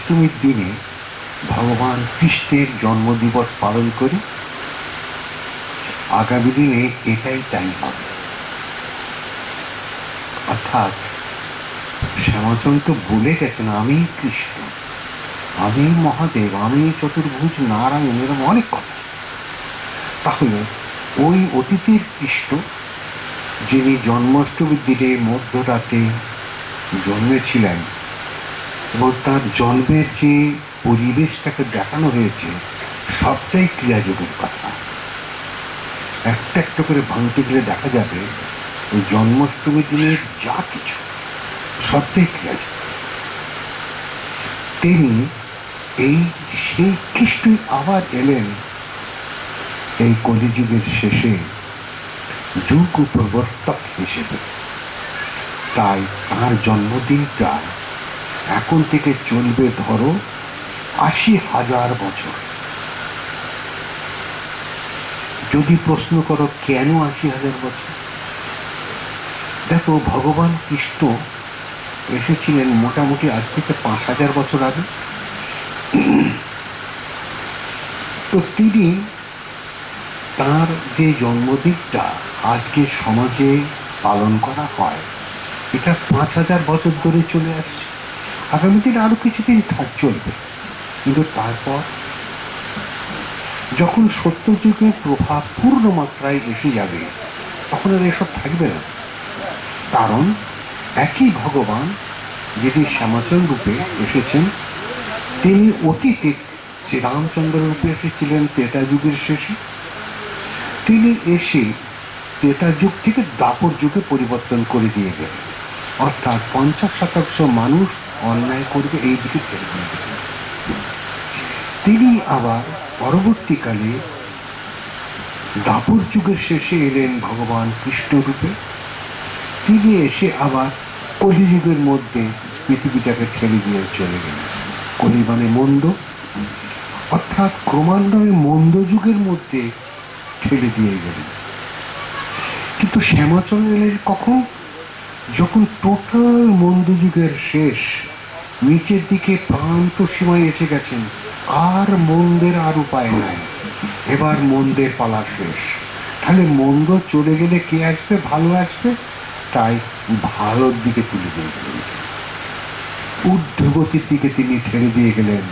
জন্মাষ্টমীর দিনে ভগবান কৃষ্ণের জন্মদিবস পালন করি, আগামী দিনে এটাই টাইম হবে। অর্থাৎ শ্যামাচন্দ্র বলে গেছেন আমি কৃষ্ণ, আমি মহাদেব, আমি চতুর্ভুজ নারায়ণ, এরকম অনেক কথা। তাহলে ওই অতীতের কৃষ্ণ যিনি জন্মাষ্টমীর দিনে মধ্যরাতে জন্মেছিলেন এবং তার জন্মের যে পরিবেশটাকে দেখানো হয়েছে সবটাই ক্রিয়াযোগের কথা। একটা একটা করে ভাঙতে গেলে দেখা যাবে ওই জন্মাষ্টমীর দিনের যা কিছু সবটাই ক্রিয়াযোগ। তিনি এই সেই কৃষ্ণই আবার এলেন এই কলিযুগের শেষে যুগ প্রবর্তক হিসেবে। তাই তার জন্মদিনটা এখন থেকে চলবে ধরো ৮০,০০০ বছর। যদি প্রশ্ন করো কেন ৮০,০০০ বছর, দেখো ভগবান কৃষ্ণ এসেছিলেন মোটামুটি আজ থেকে ৫,০০০ বছর আগে। তো তিনি তার যে জন্মদিনটা আজকে সমাজে পালন করা হয় এটা ৫,০০০ বছর ধরে চলে আসছে। আগামী দিন আরো কিছুদিন চলবে, কিন্তু তারপর যখন সত্যযুগের প্রভাব পূর্ণ মাত্রায় এসে যাবে তখন আর এসব থাকবে না। কারণ একই ভগবান যিনি শ্যামাচন্দ্র রূপে এসেছেন তিনি অতীতে শ্রীরামচন্দ্র রূপে এসেছিলেন ত্রেতা যুগের শেষে। তিনি এসে ত্রেতা যুগ থেকে দ্বাপর যুগে পরিবর্তন করে দিয়ে গেলেন, অর্থাৎ ৫০% মানুষ অন্যায় করবে এই দিকে ছেড়ে দিয়ে গেলেন। তিনি আবার পরবর্তীকালে দ্বাপর যুগের শেষে এলেন ভগবান কৃষ্ণ রূপে। তিনি এসে আবার কলিযুগের মধ্যে পৃথিবীটাকে ঠেলে দিয়ে চলে গেলেন। কলি মানে মন্দ, অর্থাৎ ক্রমান্বয়ে মন্দ যুগের মধ্যে ঠেলে দিয়ে গেলেন। কিন্তু শ্যামাচন্দ্র এলেন কখন? যখন টোটাল মন্দ যুগের শেষ, নিচের দিকে প্রান্ত সীমায় এসে গেছেন, আর মন্দের আর উপায় নাই, এবার মন্দের পালা শেষ। তাহলে মন্দ চলে গেলে কে আসবে? ভালো আসবে। তাই ভালোর দিকে তুলে দিয়ে গেলেন, ঊর্ধ্বগতির দিকে তিনি ঠেলে দিয়ে গেলেন।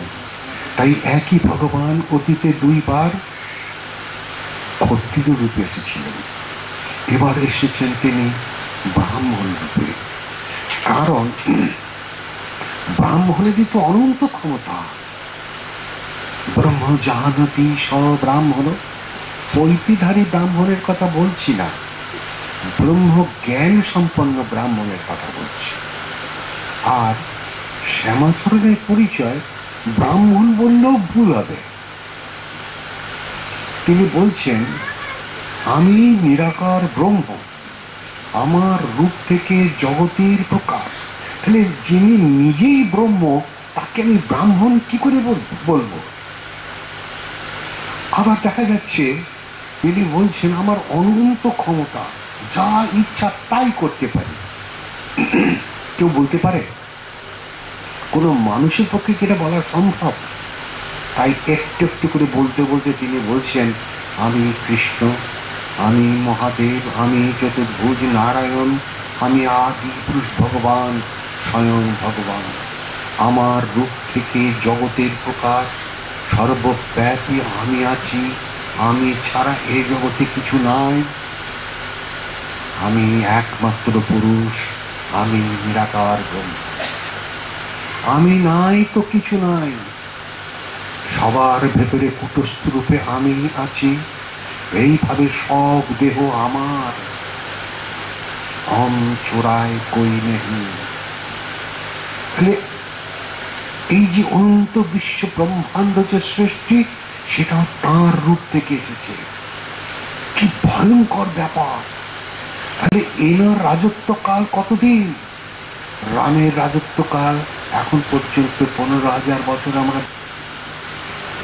তাই একই ভগবান অতীতে দুইবার ক্ষত্রিয় রূপে এসেছিলেন, এবার এসেছেন তিনি ব্রাহ্মণ রূপে। কারণ ব্রাহ্মণেরই তো অনন্ত ক্ষমতা। ব্রহ্ম জাহানতি ব্রাহ্মণ, পৈতিধারী ব্রাহ্মণের কথা বলছি না, ব্রহ্ম জ্ঞান সম্পন্ন ব্রাহ্মণের কথা বলছি। আর শ্যামাচরণের পরিচয় ব্রাহ্মণ বললেও ভুল হবে। তিনি বলছেন আমি নিরাকার ব্রহ্ম, আমার রূপ থেকে জগতের প্রকাশ। তাহলে যিনি নিজেই ব্রহ্ম তাকে আমি ব্রাহ্মণ কি করে বলবো? আবার দেখা যাচ্ছে তিনি বলছেন আমার অনন্ত ক্ষমতা, যা ইচ্ছা তাই করতে পারি। কেউ বলতে পারে? কোন মানুষের পক্ষে যেটা বলা সম্ভব? তাই একটু একটু করে বলতে বলতে তিনি বলছেন আমি কৃষ্ণ, আমি মহাদেব, আমি চতুর্ভুজ নারায়ণ, আমি আদি পুরুষ ভগবান, স্বয়ং ভগবান। আমার রূপ থেকে জগতের প্রকাশ, সর্বব্যাপী আমি আছি, আমি ছাড়া এই জগতে কিছু নাই, আমি একমাত্র পুরুষ, আমি নিরাকার ব্রহ্ম, আমি নাই তো কিছু নাই, সবার ভেতরে কুটস্থ রূপে আমি আছি, এইভাবে সব দেহ আমার, हम चुराए कोई नहीं। এই যে অনন্ত বিশ্ব ব্রহ্মাণ্ড যে সৃষ্টি সেটা তাঁর রূপ থেকে এসেছে। কি ভয়ঙ্কর ব্যাপার! তাহলে এনার রাজত্বকাল কতদিন? রামের রাজত্বকাল এখন পর্যন্ত 15,000 বছর। আমরা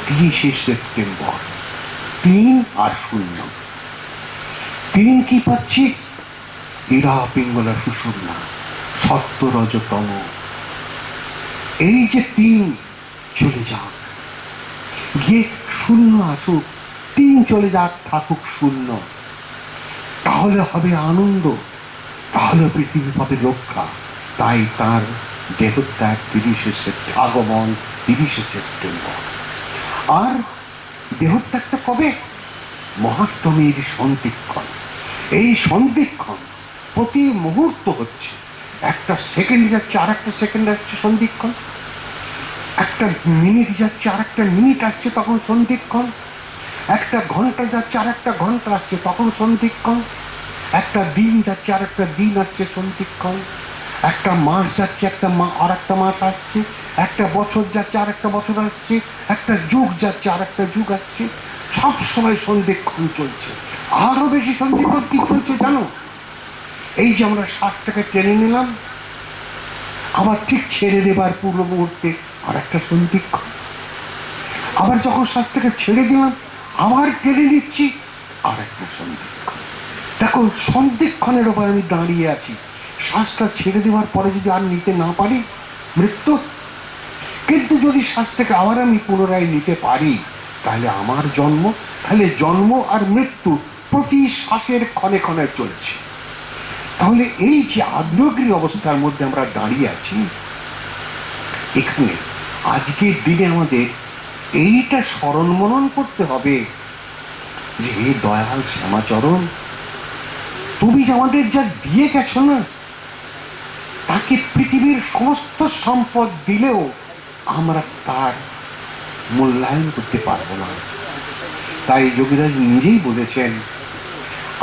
30 সেপ্টেম্বর 3 আর 0, 3 কি পাচ্ছি? ইরা পিঙ্গলা সুষুম্না, সত্য রজতম। এই যে 3 চলে যাক, গিয়ে শূন্য আসুক, 3 চলে যাক, থাকুক শূন্য, তাহলে হবে আনন্দ, তাহলে পৃথিবী পাবে রক্ষা। তাই তার দেহত্যাগ 30শে আগমন 30শে সেপ্টেম্বর। আর দেহত্যাগটা কবে? মহাষ্টমীর সন্ধিক্ষণ। এই সন্ধিক্ষণ প্রতি মুহূর্ত হচ্ছে, একটা সেকেন্ড যাচ্ছে আর একটা সেকেন্ড আসছে সন্ধিক্ষণ, একটা মিনিট যাচ্ছে আর একটা মিনিট আসছে তখন সন্ধিক্ষণ, একটা ঘন্টা যাচ্ছে আর একটা ঘন্টা আসছে তখন সন্ধিক্ষণ, একটা দিন যাচ্ছে আর একটা দিন আসছে সন্ধিক্ষণ, একটা মাস যাচ্ছে আর একটা মাস আসছে, একটা বছর যাচ্ছে আর একটা বছর আসছে, একটা যুগ যাচ্ছে আর একটা যুগ আসছে, সব সময় সন্ধিক্ষণ চলছে। আরো বেশি সন্ধিক্ষণ কি চলছে জানো? এই যে আমরা শ্বাসটাকে টেনে নিলাম, আবার ঠিক ছেড়ে দেবার পূর্ব মুহূর্তে আর একটা সন্ধিক্ষণ, আবার যখন শ্বাসটাকে ছেড়ে দিলাম আবার টেনে নিচ্ছি আর একটা সন্ধিক্ষণ। দেখো, সন্ধিক্ষণের উপর আমি দাঁড়িয়ে আছি। শ্বাসটা ছেড়ে দেওয়ার পরে যদি আর নিতে না পারি, মৃত্যু। কিন্তু যদি শ্বাসটাকে আবার আমি পুনরায় নিতে পারি, তাহলে আমার জন্ম। তাহলে জন্ম আর মৃত্যু প্রতি শ্বাসের ক্ষণে ক্ষণে চলছে। তাহলে এই যে আগ্নেয়গিরি অবস্থার মধ্যে আমরা দাঁড়িয়ে আছি, এখানে আজকের দিনে আমাদের এইটা স্মরণ মনন করতে হবে যে হে দয়াল শ্যামাচরণ, তুমি যে আমাদের যা দিয়ে গেছো না, তাকে পৃথিবীর সমস্ত সম্পদ দিলেও আমরা তার মূল্যায়ন করতে পারবো না। তাই যোগীরাজ নিজেই বলেছেন,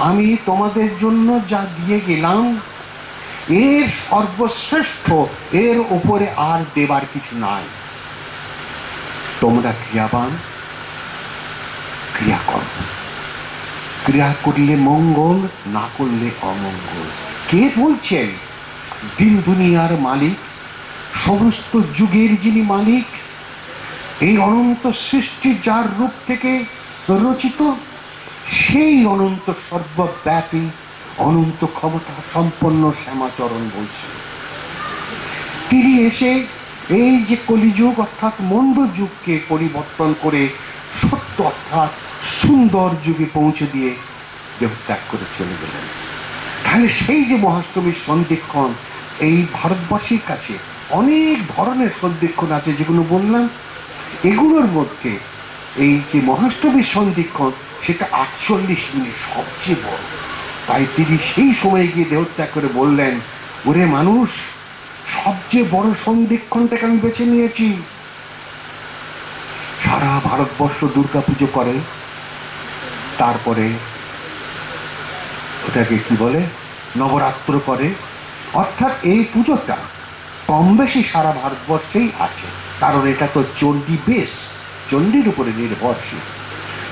আমি তোমাদের জন্য যা দিয়ে গেলাম এর সর্বশ্রেষ্ঠ, এর উপরে আর দেবার কিছু নাই। তোমরা ক্রিয়াবান, ক্রিয়া করো, ক্রিয়া করলে মঙ্গল, না করলে অমঙ্গল। কে বলছেন? দিন দুনিয়ার মালিক, সমস্ত যুগের যিনি মালিক, এই অনন্ত সৃষ্টি যার রূপ থেকে রচিত, সেই অনন্ত সর্বব্যাপী অনন্ত ক্ষমতা সম্পন্ন শ্যামাচরণ বলছেন। তিনি এসে এই যে কলিযুগ অর্থাৎ মন্দ যুগকে পরিবর্তন করে সত্য অর্থাৎ সুন্দর যুগে পৌঁছে দিয়ে দেহত্যাগ করে চলে গেলেন। তাহলে সেই যে মহাষ্টমীর সন্ধিক্ষণ, এই ভারতবাসীর কাছে অনেক ধরনের সন্ধিক্ষণ আছে যেগুলো বললাম, এগুলোর মধ্যে এই যে মহাষ্টমীর সন্ধিক্ষণ সেটা 48 মিনিট সবচেয়ে বড়। তাই তিনি সেই সময় গিয়ে দেহত্যাগ করে বললেন, ওরে মানুষ, সবচেয়ে বড় সন্ধিক্ষণটাকে আমি বেছে নিয়েছি। সারা ভারতবর্ষ দুর্গা পুজো করে, তারপরে ওটাকে কি বলে, নবরাত্র করে। অর্থাৎ এই পুজোটা কম বেশি সারা ভারতবর্ষেই আছে, কারণ এটা তো চণ্ডী বেশ, চণ্ডীর উপরে নির্ভরশীল।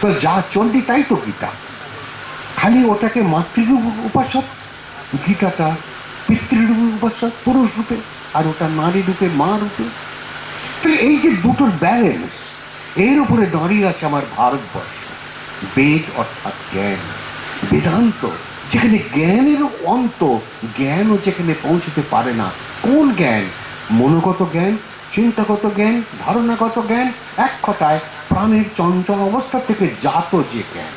তো যা চণ্ডী তাই তো গীতা। খালি ওটাকে মাতৃরূপ উপাসক, গীতাটা পিতৃরূপ উপাসক পুরুষ রূপে, আর ওটা নারী রূপে, মা রূপে। এই যে দুটোর ব্যালেন্স, এর উপরে দাঁড়িয়ে আছে আমার ভারতবর্ষ। বেদ অর্থাৎ জ্ঞান, বেদান্ত যেখানে জ্ঞানের অন্ত, জ্ঞানও যেখানে পৌঁছতে পারে না। কোন জ্ঞান? মনোগত জ্ঞান, চিন্তাগত জ্ঞান, ধারণাগত জ্ঞান, এক কথায় প্রাণের চঞ্চল অবস্থা থেকে জাত যে জ্ঞান।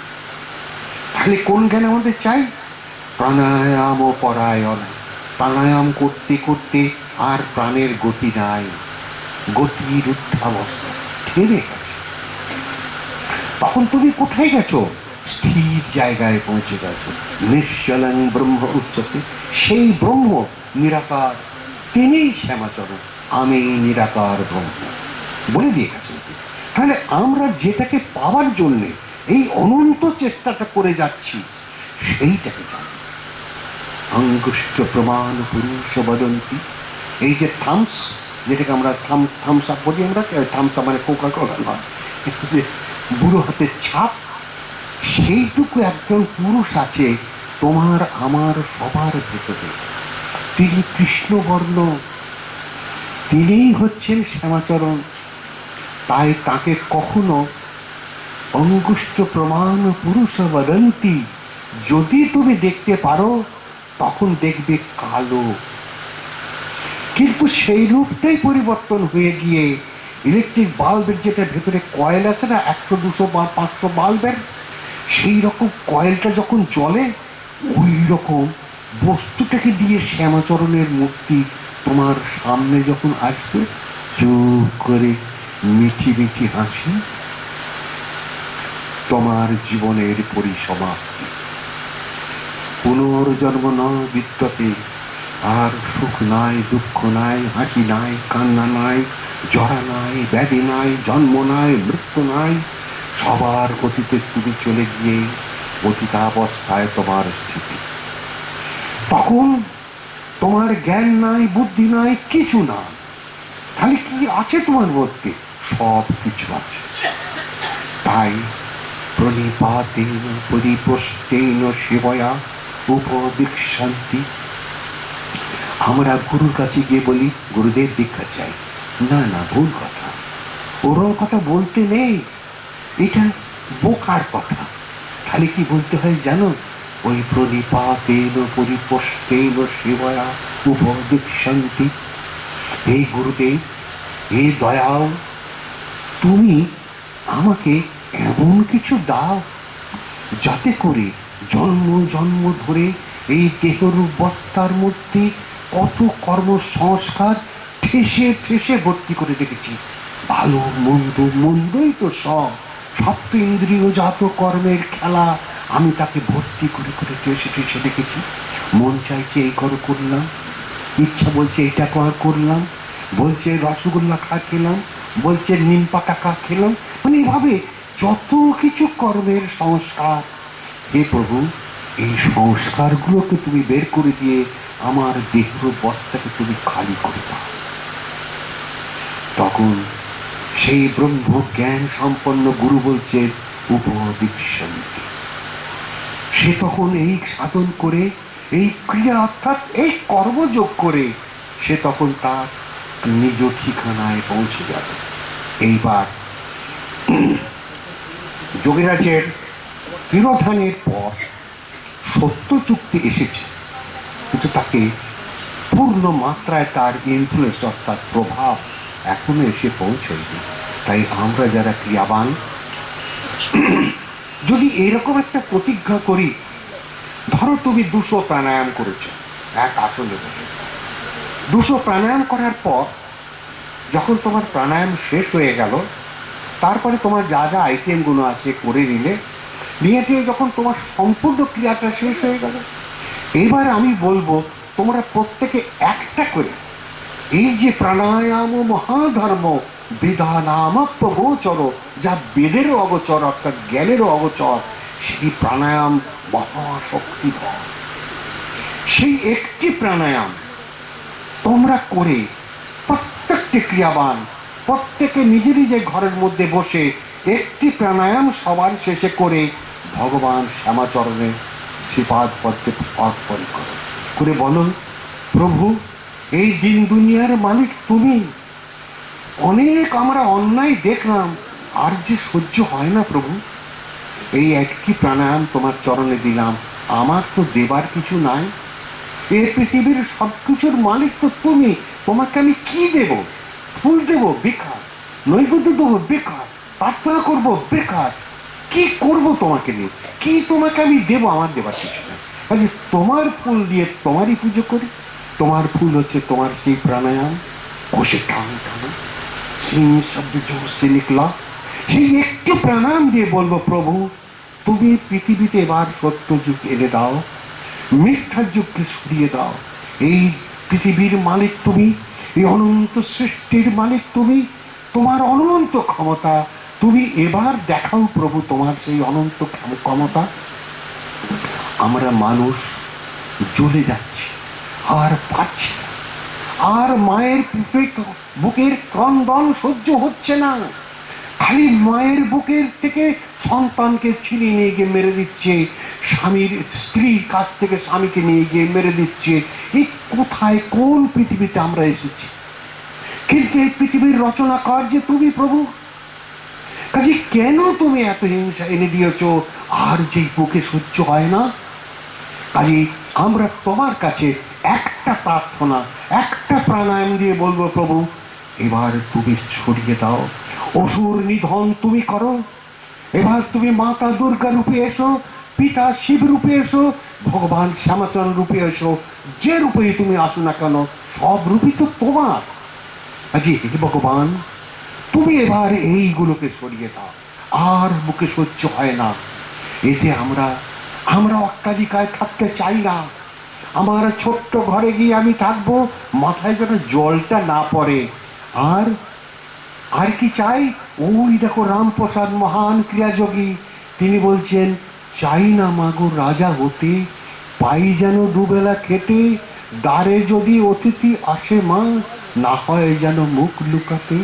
তাহলে কোন জ্ঞান আমাদের চাই? প্রাণায়াম ও পরায়ণ। প্রাণায়াম করতে করতে আর প্রাণের গতি নাই, গতির ঊর্ধ্বাবস্থা থেমে গেছে। তখন তুমি কোথায় গেছো? স্থির জায়গায় পৌঁছে গেছো। নিশ্চলং ব্রহ্ম উচ্চতে, সেই ব্রহ্ম নিরাকার, তিনিই শ্যামাচরণ, আমি নিরাকার ব্রহ্ম বলে দিয়ে গেছেন। তাহলে আমরা যেটাকে পাওয়ার জন্য এই অনন্ত চেষ্টাটা করে যাচ্ছি, সেইটাকে জানি। অঙ্গুষ্ঠ প্রমাণ পুরুষ বদন্তি, এই যে থামস, যেটাকে আমরা থামস আপ বলি, আমরা থামস মানে কোকা কোলা নয়, বুড়ো হাতের ছাপ, সেইটুকু একজন পুরুষ আছে তোমার আমার সবার ভেতরে। তিনি কৃষ্ণবর্ণ, তিনিই হচ্ছেন শ্যামাচরণ। তাই তাকে কখনো অঙ্গুষ্ঠ প্রমাণ পুরুষ বদন্তি যদি তুমি দেখতে পারো, তখন দেখবে কালো, কিন্তু সেই রূপটাই পরিবর্তন হয়ে গিয়ে ইলেকট্রিক বাল্বের যেটা ভেতরে কয়েল আছে না, 100, 200 বা 500 বাল্বের, সেই রকম কয়েলটা যখন জ্বলে, ওই রকম বস্তুটাকে দিয়ে শ্যামাচরণের মূর্তি তোমার সামনে যখন আসবে, চুপ করে মিঠি মিঠি হাসি, তোমার জীবনের পরিসমাপ্তি। পুনর্জন্ম ন বিদ্যতে, আর সুখ নাই, দুঃখ নাই, হাসি নাই, কান্না নাই, জরা নাই, ব্যাধি নাই, জন্ম নাই, মৃত্যু নাই। সবার গতিতে তুমি চলে গিয়ে অতীতাবস্থায় তোমার স্থিতি। তখন তোমার জ্ঞান নাই, বুদ্ধি নাই, কিছু না। তাহলে কি আছে তোমার মধ্যে? সব কিছু আছে। তাই প্রণিপাতেন পরিপ্রষ্টেন শিবয়া উপদীক্ষান্তি। আমরা গুরুর কাছে গিয়ে বলি, গুরুদেব দীক্ষা চাই। না না, ভুল কথা। ওরম কথা বলতে নেই, এটা বোকার কথা। খালি কি বলতে হয় জানো? ওই প্রণিপাতেন পরিপ্রষ্টেন শিবয়া উপদীক্ষান্তি। এই গুরুদেব, এই দয়াল, তুমি আমাকে এমন কিছু দাও যাতে করে জন্ম জন্ম ধরে এই দেহরূপ বস্তার মধ্যে কত কর্ম সংস্কার ঠেসে ঠেসে ভর্তি করে রেখেছি। ভালো মন্দ, মন্দই তো সব সপ্ত ইন্দ্রিয় জাত কর্মের খেলা। আমি তাকে ভর্তি করে করে ঠেসে ঠেসে রেখেছি। মন চাইছে এই করলাম, ইচ্ছা বলছে এটা করলাম, বলছে রসগোল্লা খেলাম, বলছে নিম পাতা খেলাম। মানে এইভাবে যত কিছু কর্মের সংস্কার। হে প্রভু, এই সংস্কারগুলোকে তুমি বের করে দিয়ে আমার দেহের বস্তাকে তুমি খালি করে দাও। তখন সেই ব্রহ্ম জ্ঞান সম্পন্ন গুরু বলছে উপদীক্ষান্তি। সে তখন এই সাধন করে, এই ক্রিয়া অর্থাৎ এই কর্মযোগ করে সে তখন তার নিজ ঠিকানায় পৌঁছে যাবে। এইবার যোগীরাজের তিরোধানের পর সত্য চুক্তি এসেছে, কিন্তু তাকে পূর্ণ মাত্রায় তার ইনফ্লুয়েন্স অর্থাৎ প্রভাব এখনো এসে পৌঁছয়নি। তাই আমরা যারা ক্রিয়াবান, যদি এরকম একটা প্রতিজ্ঞা করি, ধরো তুমি 200 প্রাণায়াম করেছো এক আসলে বসে। 200 প্রাণায়াম করার পর যখন তোমার প্রাণায়াম শেষ হয়ে গেল, তারপরে তোমার যা যা আইটেম গুলো আছে করে নিলে, নিয়ে যখন তোমার সম্পূর্ণ ক্রিয়াটা শেষ হয়ে গেল, এবার আমি বলবো তোমরা প্রত্যেকে একটা করে এই যে প্রাণায়াম মহাধর্ম বিধানাম প্রগোচর, যা বেদেরও অগোচর অর্থাৎ জ্ঞানেরও অগোচর, সেই প্রাণায়াম মহাশক্তিধর। সেই একটি প্রাণায়াম তোমরা করে প্রত্যেকটি ক্রিয়াবান প্রত্যেকে নিজে নিজে ঘরের মধ্যে বসে একটি প্রাণায়াম সবার শেষে করে ভগবান শ্যামাচরণের শ্রীপাদ পদ্মে অর্পণ করো। করে বলো, প্রভু, এই দিন দুনিয়ার মালিক তুমি। অনেক আমরা অন্যায় দেখলাম, আর যে সহ্য হয় না প্রভু। এই একটি প্রাণায়াম তোমার চরণে দিলাম, আমার তো দেবার কিছু নাই। এই পৃথিবীর সবকিছুর মালিক তো তুমি, তোমাকে আমি কি দেব? ফুল দেব বেকার, নৈবেদ্য দেবো বেকার, প্রার্থনা করবো বেকার, কি করব তোমাকে নিয়ে? কি তোমাকে আমি দেব? আমার দেবার কিছু নাই। কাজে তোমার ফুল দিয়ে তোমারই পুজো করি। তোমার ফুল হচ্ছে তোমার সেই প্রাণায়াম, কোষে টান টানো সিং শব্দ জোর নিকলা। সেই একটি প্রাণায়াম দিয়ে বলবো, প্রভু তুমি পৃথিবীতে এবার সত্য যুগ এনে দাও, মিথ্যার যুগকে সরিয়ে দাও। এই পৃথিবীর মালিক তুমি, এই অনন্ত সৃষ্টির মালিক তুমি, তোমার অনন্ত ক্ষমতা তুমি এবার দেখাও প্রভু, তোমার সেই অনন্ত ক্ষমতা। আমরা মানুষ জ্বলে যাচ্ছি, আর পাচ্ছি, আর মায়ের বুকের ক্রন্দন সহ্য হচ্ছে না। খালি মায়ের বুকের থেকে সন্তানকে ছিনিয়ে নিয়ে গিয়ে মেরে দিচ্ছে, স্বামীর স্ত্রীর কাছ থেকে স্বামীকে নিয়ে গিয়ে মেরে দিচ্ছে। এই কোথায়, কোন পৃথিবীতে আমরা এসেছি? কিন্তু এই পৃথিবীর রচনাকার যে তুমি প্রভু। কাজে কেন তুমি এত হিংসা এনে দিয়েছ, আর যে বুকে সহ্য হয় না? কাজে আমরা তোমার কাছে একটা প্রার্থনা, একটা প্রাণায়াম দিয়ে বলবো, প্রভু এবার তুমি সরিয়ে দাও, অসুর নিধন তুমি করো। এবার তুমি মাতা দুর্গা রূপে এসো, পিতা শিব রূপে এসো, ভগবান শ্যামাচরণ রূপে এসো, যে রূপেই তুমি আসো না কেন, সব রূপই তো তোমার। আজি হে ভগবান, তুমি এবার এইগুলোকে সরিয়ে দাও, আর বুকে সহ্য হয় না। এতে আমরা অট্টালিকায় থাকতে চাই না। আমার ছোট্ট ঘরে গিয়ে আমি থাকবো, মাথায় যেন জলটা না পড়ে। আর আর কি চাই? ওই দেখো রামপ্রসাদ মহান ক্রিয়াযোগী, তিনি বলছেন, চাই না মাগো রাজা হতে, পাই যেন দুবেলা খেতে, দ্বারে যদি অতিথি আসে মা, না হয় যেন মুখ লুকাতে।